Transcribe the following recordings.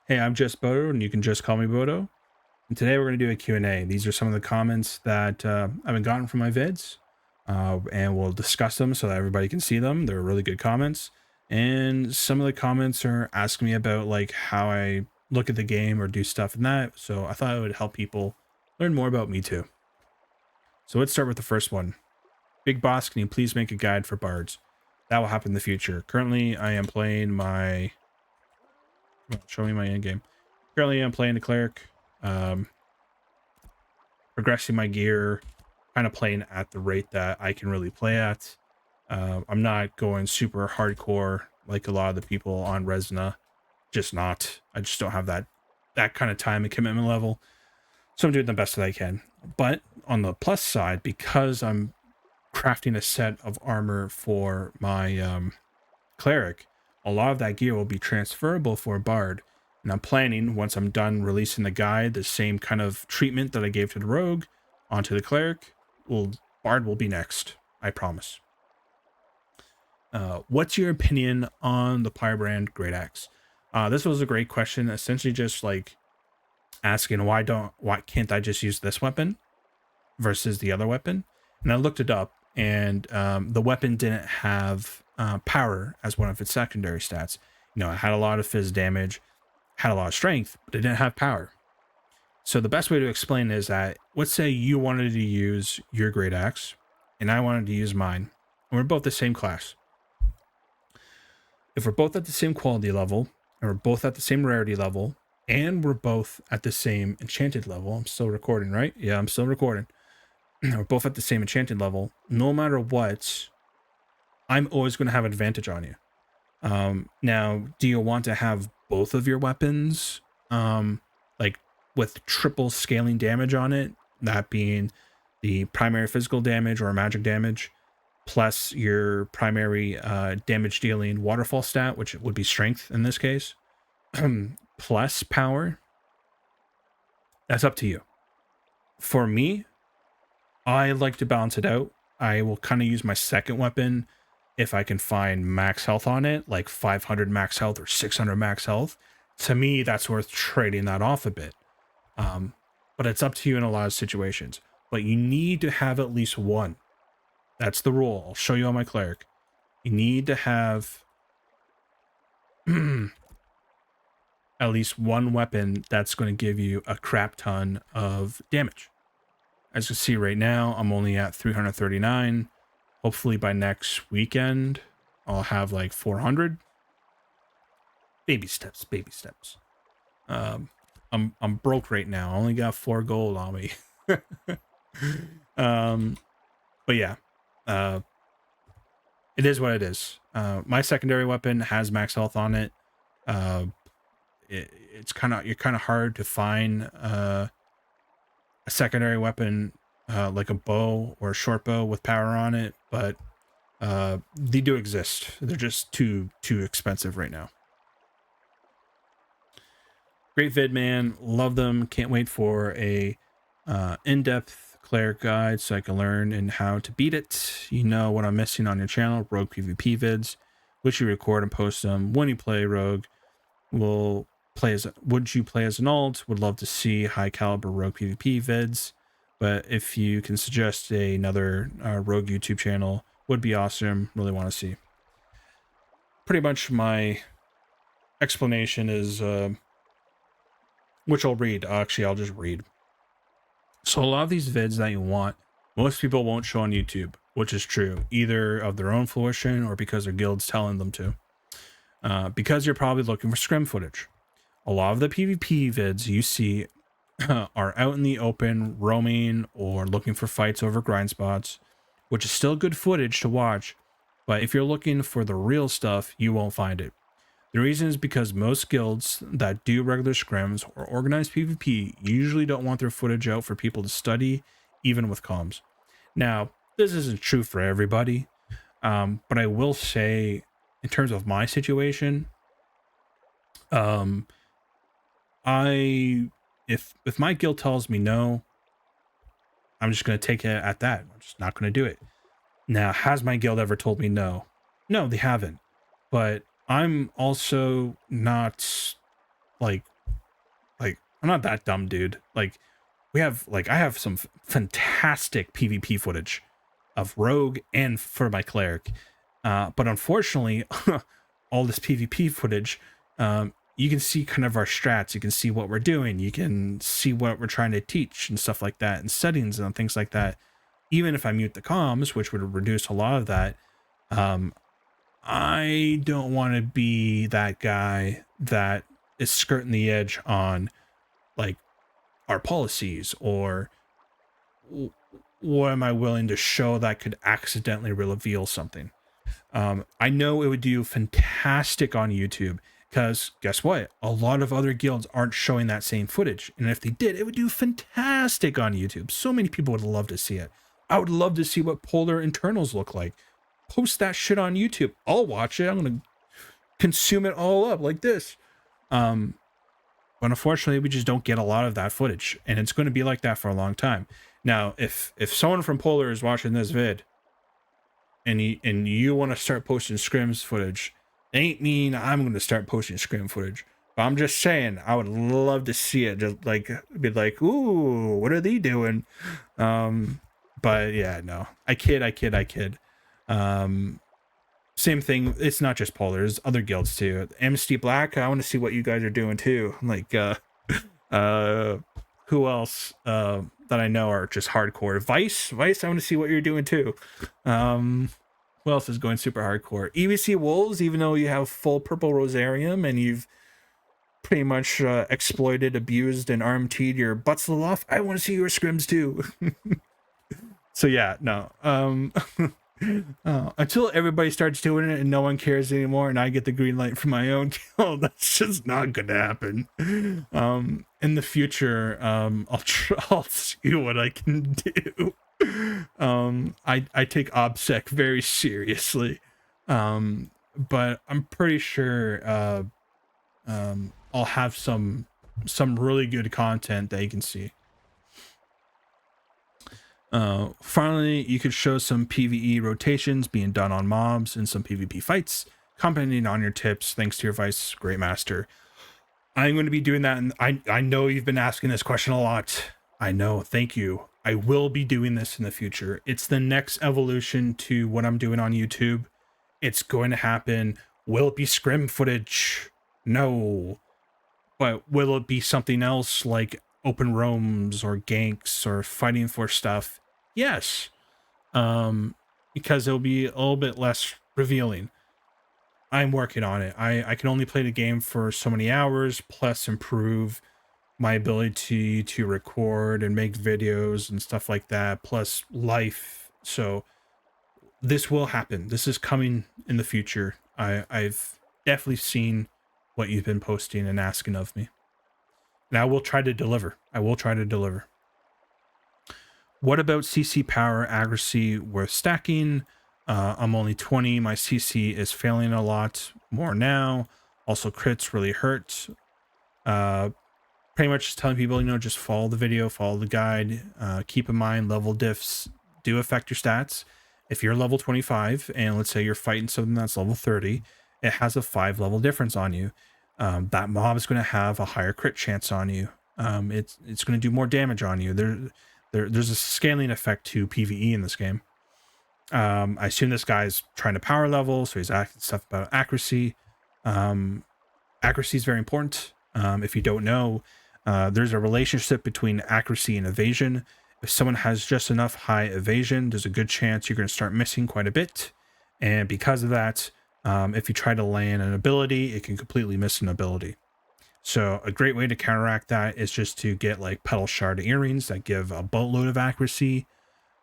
Hey, I'm Jstbodo, and you can just call me Bodo. And today we're going to do a Q&A. These are some of the comments that I've been gotten from my vids, and we'll discuss them so that everybody can see them. They're really good comments. And some of the comments are asking me about like how I look at the game or do stuff in that. So I thought it would help people learn more about me too. So let's start with the first one. Big Boss, can you please make a guide for bards? That will happen in the future. Currently, I am playing my... Show me my end game. Currently, I'm playing the Cleric, progressing my gear, kind of playing at the rate that I can really play at. I'm not going super hardcore like a lot of the people on Resna. Just not. I just don't have that kind of time and commitment level. So I'm doing the best that I can. But on the plus side, because I'm crafting a set of armor for my Cleric, a lot of that gear will be transferable for a Bard. And I'm planning, once I'm done releasing the guide, the same kind of treatment that I gave to the Rogue onto the Cleric, Bard will be next. I promise. What's your opinion on the Pyrebrand Great Axe? This was a great question. Essentially just like asking why can't I just use this weapon versus the other weapon? And I looked it up, and the weapon didn't have power as one of its secondary stats. You know, it had a lot of fizz damage, had a lot of strength, but it didn't have power. So the best way to explain is that, let's say you wanted to use your Great Axe, and I wanted to use mine, and we're both the same class. If we're both at the same quality level, and we're both at the same rarity level, and we're both at the same enchanted level, I'm still recording, right? Yeah, I'm still recording. We're both at the same enchanted level. No matter what, I'm always going to have an advantage on you. Now, do you want to have both of your weapons, like with triple scaling damage on it, that being the primary physical damage or magic damage, plus your primary damage dealing waterfall stat, which would be strength in this case, plus power? That's up to you. For me, I like to balance it out. I will kind of use my second weapon if I can find max health on it, like 500 max health or 600 max health. To me, that's worth trading that off a bit. But it's up to you in a lot of situations. But you need to have at least one. That's the rule. I'll show you on my Cleric. You need to have at least one weapon that's going to give you a crap ton of damage. As you see right now, I'm only at 339. Hopefully by next weekend, I'll have like 400. Baby steps, baby steps. I'm broke right now. I only got 4 gold on me. But yeah, it is what it is. My secondary weapon has max health on it. It's you're kind of hard to find a secondary weapon like a bow or a short bow with power on it, but they do exist. They're just too expensive right now. Great vid, man. Love them. Can't wait for a in-depth Cleric guide so I can learn and how to beat it. You know what I'm missing on your channel, Rogue PvP vids, which you record and post them when you play Rogue. Would you play as an alt? Would love to see high caliber Rogue PvP vids. But if you can suggest another Rogue YouTube channel, would be awesome. Really want to see. Pretty much my explanation is, which I'll read. Actually, I'll just read. So a lot of these vids that you want, most people won't show on YouTube, which is true, either of their own fruition or because their guild's telling them to. Because you're probably looking for scrim footage. A lot of the PvP vids you see are out in the open, roaming, or looking for fights over grind spots, which is still good footage to watch, but if you're looking for the real stuff, you won't find it. The reason is because most guilds that do regular scrims or organized PvP usually don't want their footage out for people to study, even with comms. Now, this isn't true for everybody, but I will say, in terms of my situation, if my guild tells me no, I'm just going to take it at that. I'm just not going to do it. Now, has my guild ever told me no? No, they haven't. But I'm also not like Like, I'm not that dumb, dude. Like, I have some fantastic PvP footage of Rogue and for my Cleric. But unfortunately, all this PvP footage, you can see kind of our strats. You can see what we're doing. You can see what we're trying to teach and stuff like that, and settings and things like that. Even if I mute the comms, which would reduce a lot of that, I don't want to be that guy that is skirting the edge on like our policies, or what am I willing to show that could accidentally reveal something. I know it would do fantastic on YouTube, because guess what? A lot of other guilds aren't showing that same footage. And if they did, it would do fantastic on YouTube. So many people would love to see it. I would love to see what polar internals look like. Post that shit on YouTube. I'll watch it. I'm going to consume it all up like this. But unfortunately, we just don't get a lot of that footage. And it's going to be like that for a long time. Now, if someone from Polar is watching this vid, and you want to start posting scrims footage, it ain't mean I'm going to start posting scrim footage. But I'm just saying, I would love to see it. Just like, be like, ooh, what are they doing? But yeah, no, I kid. Same thing. It's not just Polar. There's other guilds too. Amnesty Black, I want to see what you guys are doing too. Like, who else that I know are just hardcore? Vice, I want to see what you're doing too. Who else is going super hardcore? EVC Wolves, even though you have full purple Rosarium and you've pretty much exploited, abused, and RMT'd your butts to the loft, I want to see your scrims too. So yeah, no. Until everybody starts doing it and no one cares anymore and I get the green light from my own guild, that's just not gonna happen. In the future, I'll see what I can do. I take OBSEC very seriously, but I'm pretty sure I'll have some really good content that you can see. Finally, you could show some PvE rotations being done on mobs and some PvP fights, commenting on your tips. Thanks to your Vice Great Master. I'm going to be doing that, and I know you've been asking this question a lot. I know, thank you. I will be doing this in the future. It's the next evolution to what I'm doing on YouTube. It's going to happen. Will it be scrim footage? No. But will it be something else like open roams or ganks or fighting for stuff? Yes. Because it'll be a little bit less revealing. I'm working on it. I can only play the game for so many hours, plus improve my ability to record and make videos and stuff like that, plus life. So this will happen. This is coming in the future. I've definitely seen what you've been posting and asking of me. And I will try to deliver. What about CC power accuracy worth stacking? I'm only 20. My CC is failing a lot more now. Also, crits really hurt. Pretty much just telling people, just follow the video, follow the guide. Keep in mind, level diffs do affect your stats. If you're level 25 and let's say you're fighting something that's level 30, it has a 5 level difference on you. That mob is going to have a higher crit chance on you. It's going to do more damage on you. There's a scaling effect to PvE in this game. I assume this guy's trying to power level, so he's asking stuff about accuracy. Accuracy is very important. If you don't know, there's a relationship between accuracy and evasion. If someone has just enough high evasion, there's a good chance you're going to start missing quite a bit. And because of that, if you try to land an ability, it can completely miss an ability. So a great way to counteract that is just to get like petal shard earrings that give a boatload of accuracy.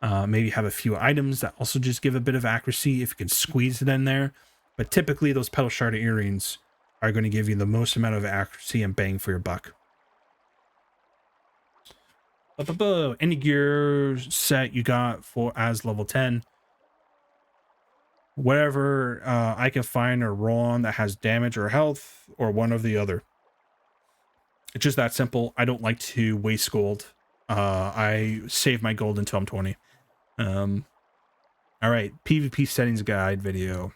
Maybe have a few items that also just give a bit of accuracy if you can squeeze it in there. But typically those petal shard earrings are going to give you the most amount of accuracy and bang for your buck. Any gear set you got for as level 10? Whatever I can find or roll on that has damage or health, or one or the other. It's just that simple. I don't like to waste gold. I save my gold until I'm 20. All right, PvP settings guide video.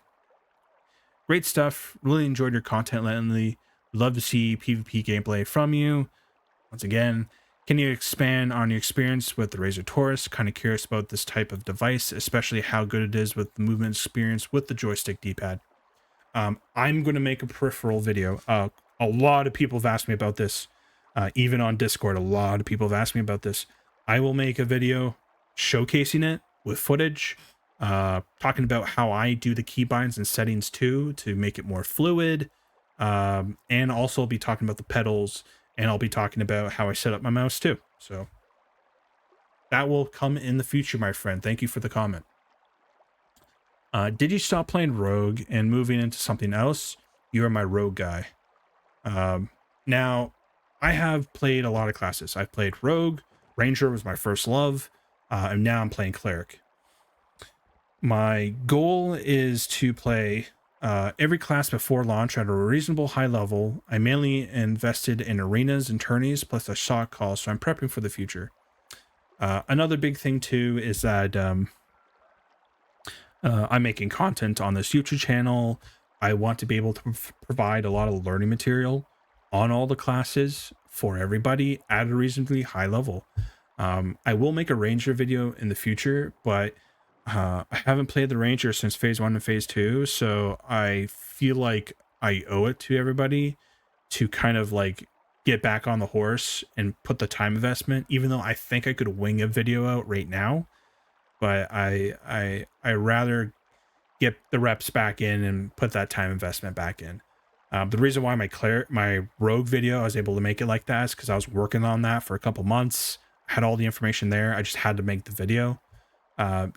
Great stuff. Really enjoyed your content lately. Love to see PvP gameplay from you. Once again, can you expand on your experience with the Razer Taurus? Kind of curious about this type of device, especially how good it is with the movement experience with the joystick D-pad. I'm going to make a peripheral video. A lot of people have asked me about this, even on Discord. A lot of people have asked me about this. I will make a video showcasing it with footage, talking about how I do the keybinds and settings too to make it more fluid, and also I'll be talking about the pedals, and I'll be talking about how I set up my mouse too. So that will come in the future, my friend. Thank you for the comment. Did you stop playing Rogue and moving into something else? You are my Rogue guy. Now, I have played a lot of classes. I've played Rogue, Ranger was my first love, and now I'm playing Cleric. My goal is to play every class before launch at a reasonable high level. I mainly invested in arenas and tourneys, plus a shot call, so I'm prepping for the future. Another big thing too is that I'm making content on this YouTube channel. I want to be able to provide a lot of learning material on all the classes for everybody at a reasonably high level. I will make a Ranger video in the future, but I haven't played the Ranger since phase 1 and phase 2, so I feel like I owe it to everybody to kind of like get back on the horse and put the time investment, even though I think I could wing a video out right now. But I rather get the reps back in and put that time investment back in. The reason why my Rogue video, I was able to make it like that is because I was working on that for a couple months. I had all the information there. I just had to make the video.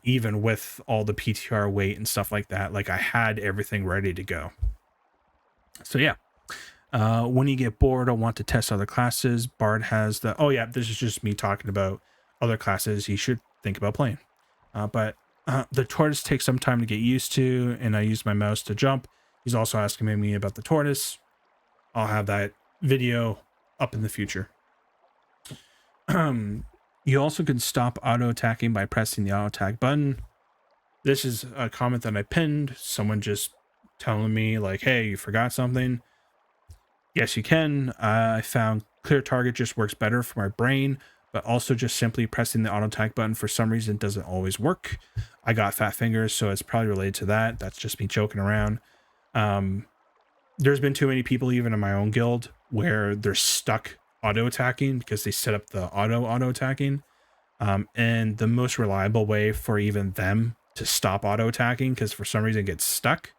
Even with all the PTR weight and stuff like that, like I had everything ready to go. So yeah. When you get bored or want to test other classes, Bard has the... Oh yeah, this is just me talking about other classes you should think about playing. But the tortoise takes some time to get used to, and I use my mouse to jump. He's also asking me about the tortoise. I'll have that video up in the future. You also can stop auto attacking by pressing the auto attack button. This is a comment that I pinned. Someone just telling me like, hey, you forgot something. Yes, you can. I found clear target just works better for my brain, but also just simply pressing the auto attack button for some reason doesn't always work. I got fat fingers, so it's probably related to that. That's just me joking around. There's been too many people, even in my own guild, where they're stuck auto attacking because they set up the auto attacking. And the most reliable way for even them to stop auto attacking, because for some reason it gets stuck,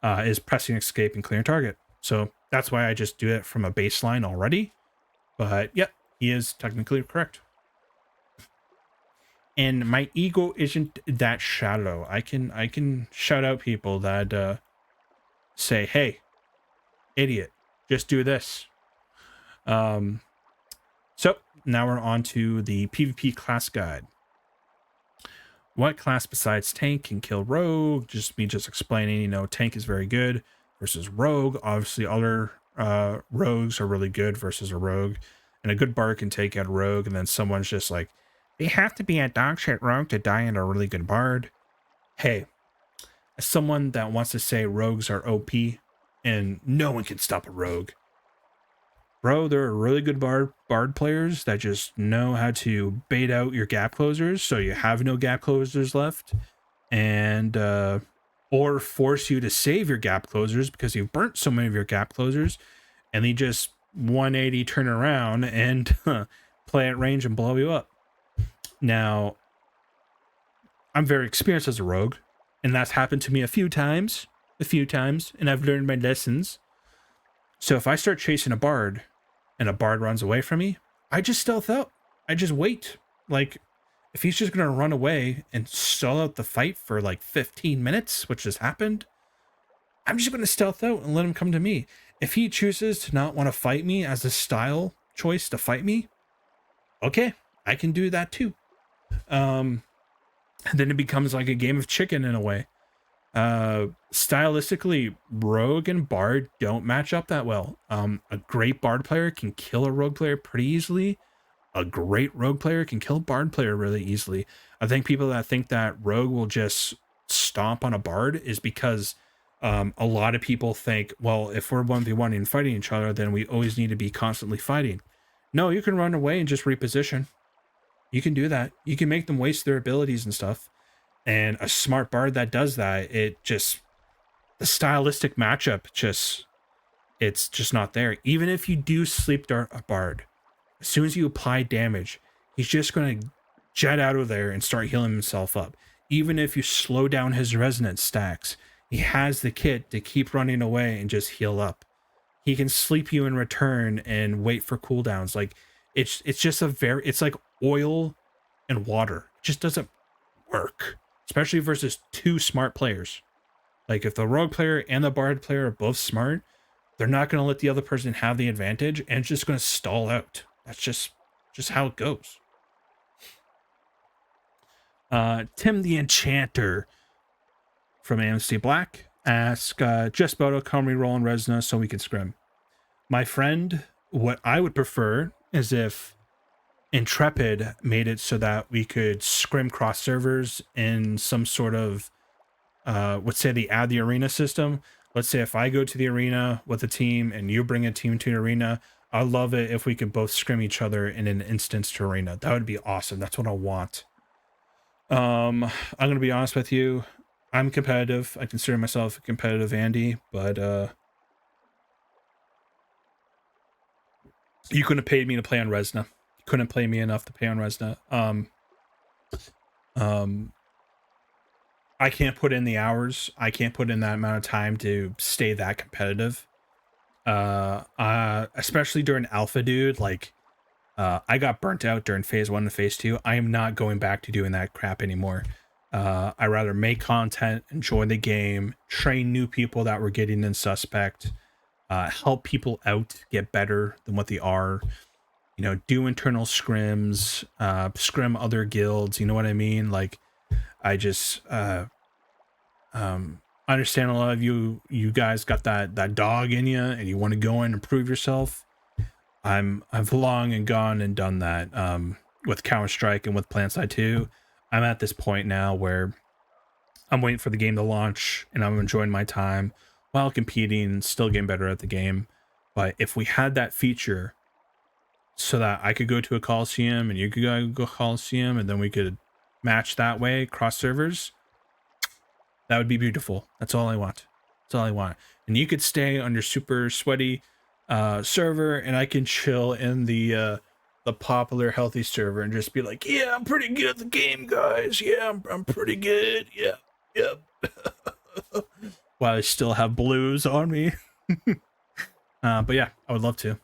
is pressing escape and clear target. So that's why I just do it from a baseline already. But yep, he is technically correct. And my ego isn't that shallow. I can shout out people that say, hey, idiot, just do this. So now we're on to the PvP class guide. What class besides tank can kill rogue? Just me just explaining, you know, tank is very good versus rogue. Obviously other rogues are really good versus a rogue, and a good bard can take out a rogue, and then someone's just like, they have to be a dog shit rogue to die in a really good bard. Hey, as someone that wants to say rogues are OP and no one can stop a rogue, bro, there are really good bard players that just know how to bait out your gap closers so you have no gap closers left, and or force you to save your gap closers because you've burnt so many of your gap closers, and they just 180 turn around and play at range and blow you up. Now, I'm very experienced as a rogue, and that's happened to me a few times, and I've learned my lessons. So if I start chasing a bard and a bard runs away from me, I just stealth out. I just wait. Like, if he's just going to run away and stall out the fight for like 15 minutes, which has happened, I'm just going to stealth out and let him come to me. If he chooses to not want to fight me as a style choice to fight me, okay, I can do that too. And then it becomes like a game of chicken in a way. Stylistically, rogue and bard don't match up that well. A great bard player can kill a rogue player pretty easily. A great rogue player can kill a bard player really easily. I think people that think that rogue will just stomp on a bard is because a lot of people think, well, if we're 1v1 and fighting each other, then we always need to be constantly fighting. No, you can run away and just reposition. You can do that. You can make them waste their abilities and stuff. And a smart bard that does that, it just, the stylistic matchup just, it's just not there. Even if you do sleep dart a bard, as soon as you apply damage, he's just going to jet out of there and start healing himself up. Even if you slow down his resonance stacks, he has the kit to keep running away and just heal up. He can sleep you in return and wait for cooldowns. Like, it's just it's like oil and water. It just doesn't work, especially versus two smart players. Like, if the rogue player and the bard player are both smart, they're not going to let the other person have the advantage, and it's just going to stall out. That's just how it goes. Tim the Enchanter from AMC Black asks, Jstbodo, come reroll in Resna so we can scrim. My friend, what I would prefer is if Intrepid made it so that we could scrim cross servers in some sort of, let's say they add the arena system. Let's say if I go to the arena with a team and you bring a team to an arena, I love it if we could both scrim each other in an instance to arena. That would be awesome. That's what I want. I'm going to be honest with you. I'm competitive. I consider myself a competitive Andy, but you couldn't have paid me to play on Resna. You couldn't pay me enough to pay on Resna. I can't put in the hours. I can't put in that amount of time to stay that competitive. Especially during alpha, dude. Like, I got burnt out during phase 1 and phase 2. I am not going back to doing that crap anymore. I rather make content, enjoy the game, train new people that were getting in suspect, help people out get better than what they are. You know, do internal scrims, scrim other guilds. You know what I mean? Like, I just understand a lot of you guys got that dog in you, and you want to go in and prove yourself. I've long and gone and done that with Counter-Strike and with PlanetSide 2. I'm at this point now where I'm waiting for the game to launch, and I'm enjoying my time while competing and still getting better at the game. But if we had that feature so that I could go to a Coliseum and you could go to a Coliseum, and then we could match that way, cross servers, that would be beautiful. That's all I want. That's all I want. And you could stay on your super sweaty server, and I can chill in the popular healthy server and just be like, yeah, I'm pretty good at the game, guys. Yeah, I'm pretty good. Yeah, yep. While I still have blues on me. But yeah, I would love to.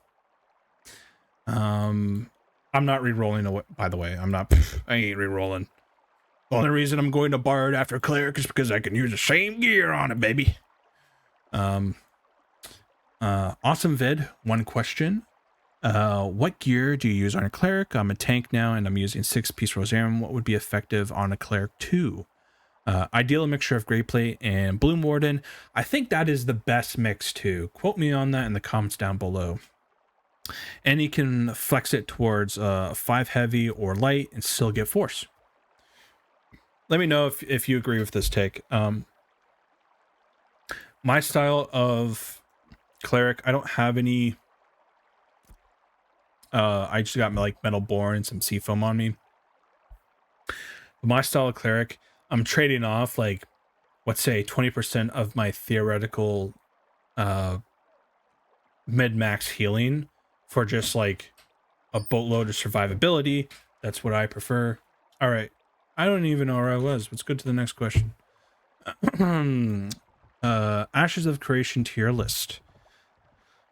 I'm not re-rolling away, by the way. I ain't re-rolling. The only reason I'm going to Bard after Cleric is because I can use the same gear on it, baby. Awesome vid. One question. What gear do you use on a Cleric? I'm a tank now, and I'm using 6-piece Rosarium. What would be effective on a Cleric 2? Ideal mixture of Grey Plate and Bloom Warden. I think that is the best mix too. Quote me on that in the comments down below. And you can flex it towards 5 heavy or light and still get force. Let me know if you agree with this take. My style of Cleric, I don't have any. I just got like Metal Bore and some Seafoam on me. But my style of Cleric, I'm trading off like, let's say 20% of my theoretical mid-max healing for just like a boatload of survivability. That's what I prefer. All right. I don't even know where I was. Let's go to the next question. Ashes of Creation tier list.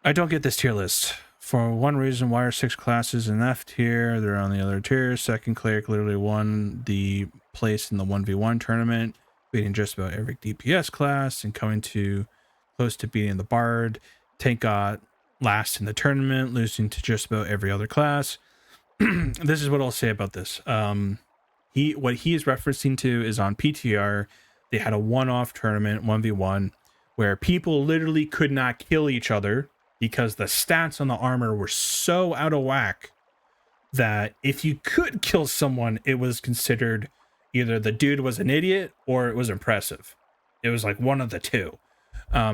I don't get this tier list. For one reason, why are 6 classes in F tier? They're on the other tier. Second, Cleric literally won the place in the 1v1 tournament, beating just about every DPS class and coming to close to beating the Bard. Tank got last in the tournament, losing to just about every other class. This is what I'll say about this. What he is referencing to is on PTR. They had a one-off tournament, 1v1, where people literally could not kill each other because the stats on the armor were so out of whack that if you could kill someone, it was considered either the dude was an idiot or it was impressive. It was like one of the two.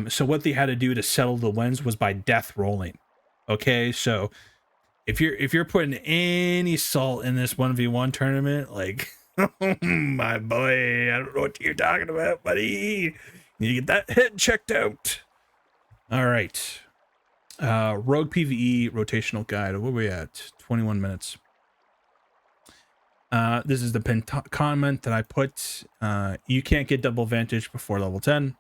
So what they had to do to settle the wins was by death rolling. Okay, so If you're putting any salt in this 1v1 tournament, like, my boy, I don't know what you're talking about, buddy. You get that head checked out. All right. Rogue PvE rotational guide. Where are we at? 21 minutes. This is the pinned comment that I put. You can't get double vantage before level 10.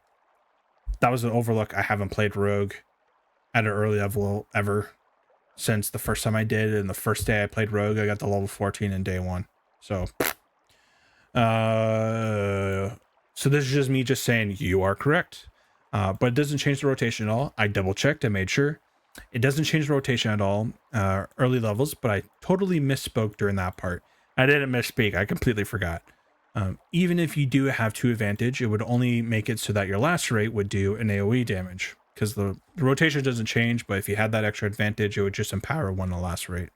That was an overlook. I haven't played Rogue at an early level ever since the first time I did. And the first day I played Rogue, I got the level 14 in day 1. So, so this is just me just saying you are correct. But it doesn't change the rotation at all. I double checked. I made sure. It doesn't change the rotation at all, early levels, but I totally misspoke during that part. I didn't misspeak. I completely forgot. Even if you do have 2 advantage, it would only make it so that your last rate would do an AoE damage, because the rotation doesn't change, but if you had that extra advantage, it would just empower 1 the last rate.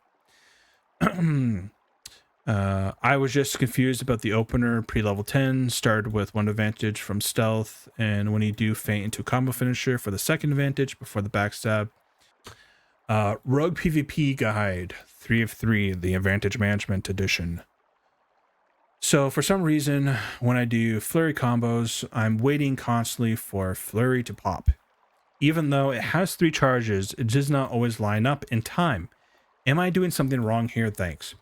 I was just confused about the opener pre-level 10, started with 1 advantage from stealth, and when you do feint into combo finisher for the 2nd advantage before the backstab. Rogue PvP Guide 3 of 3, the Advantage Management Edition. So for some reason, when I do flurry combos, I'm waiting constantly for flurry to pop. Even though it has 3 charges, it does not always line up in time. Am I doing something wrong here? Thanks.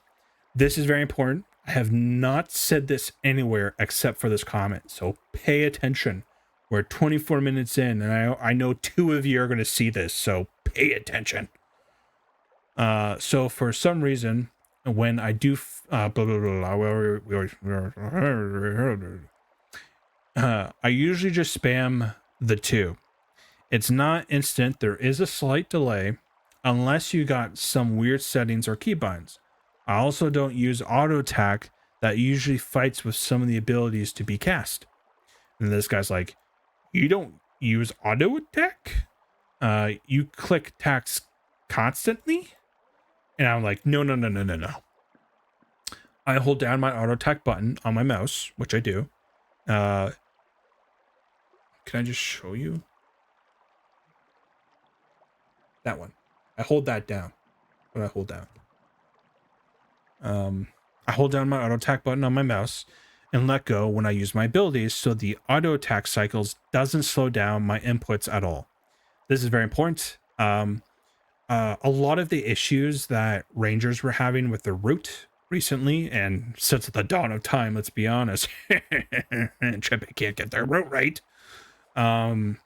This is very important. I have not said this anywhere except for this comment, so pay attention. We're 24 minutes in, and I know 2 of you are going to see this, so pay attention. So for some reason, when I do I usually just spam the 2. It's not instant. There is a slight delay unless you got some weird settings or keybinds. I also don't use auto attack that usually fights with some of the abilities to be cast. And this guy's like, you don't use auto attack? You click attacks constantly? And I'm like, no. I hold down my auto attack button on my mouse, which I do. Can I just show you? That one. I hold that down. What do I hold down? I hold down my auto attack button on my mouse and let go when I use my abilities, so the auto attack cycles doesn't slow down my inputs at all. This is very important. A lot of the issues that Rangers were having with the root recently, and since the dawn of time, let's be honest, Trippy can't get their root right. You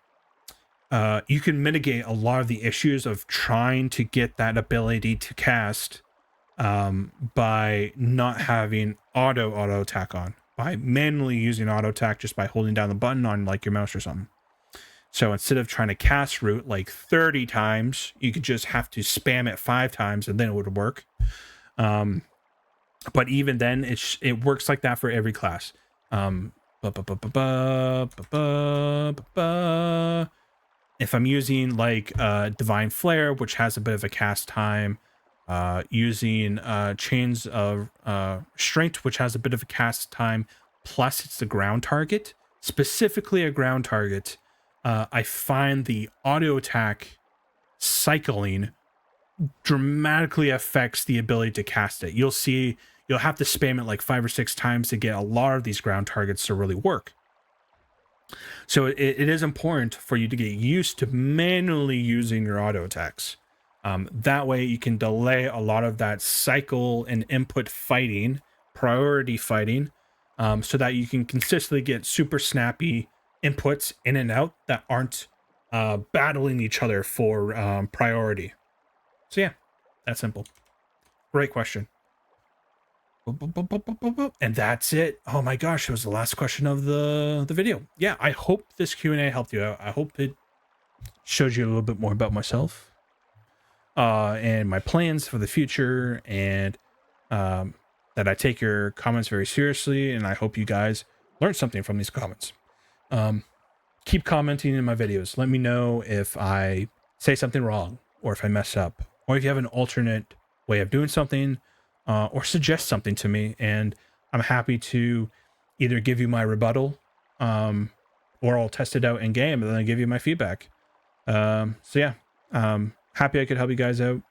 can mitigate a lot of the issues of trying to get that ability to cast by not having auto attack on, by manually using auto attack just by holding down the button on like your mouse or something. So instead of trying to cast root like 30 times, you could just have to spam it 5 times and then it would work. But even then, it works like that for every class. If I'm using like Divine Flare, which has a bit of a cast time, using Chains of Strength, which has a bit of a cast time, plus it's the ground target, specifically a ground target, I find the auto attack cycling dramatically affects the ability to cast it. You'll see, you'll have to spam it like 5 or 6 times to get a lot of these ground targets to really work. So it is important for you to get used to manually using your auto attacks. That way you can delay a lot of that cycle and input fighting, priority fighting, so that you can consistently get super snappy inputs in and out that aren't battling each other for priority. So yeah, that's simple. Great question. And that's it. Oh my gosh, it was the last question of the video. Yeah, I hope this Q&A helped you out. I hope it showed you a little bit more about myself and my plans for the future, and that I take your comments very seriously, and I hope you guys learned something from these comments. Keep commenting in my videos. Let me know if I say something wrong, or if I mess up, or if you have an alternate way of doing something, or suggest something to me, and I'm happy to either give you my rebuttal, or I'll test it out in game and then I give you my feedback. So yeah, happy I could help you guys out.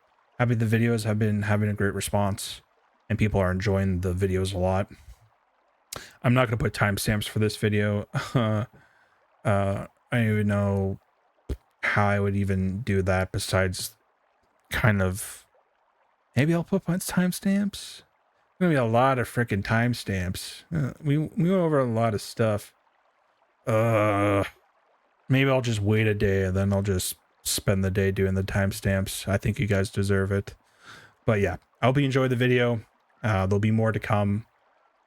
happy the videos have been having a great response and people are enjoying the videos a lot. I'm not going to put timestamps for this video. I don't even know how I would even do that besides kind of, maybe I'll put timestamps. Gonna be a lot of freaking timestamps. We went over a lot of stuff. Maybe I'll just wait a day and then I'll just spend the day doing the timestamps. I think you guys deserve it. But yeah, I hope you enjoyed the video. There'll be more to come.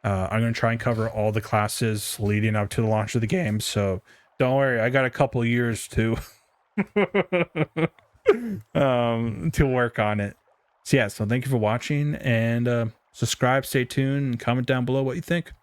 I'm going to try and cover all the classes leading up to the launch of the game. So don't worry, I got a couple years to to work on it. So yeah, so thank you for watching, and subscribe, stay tuned, and comment down below what you think.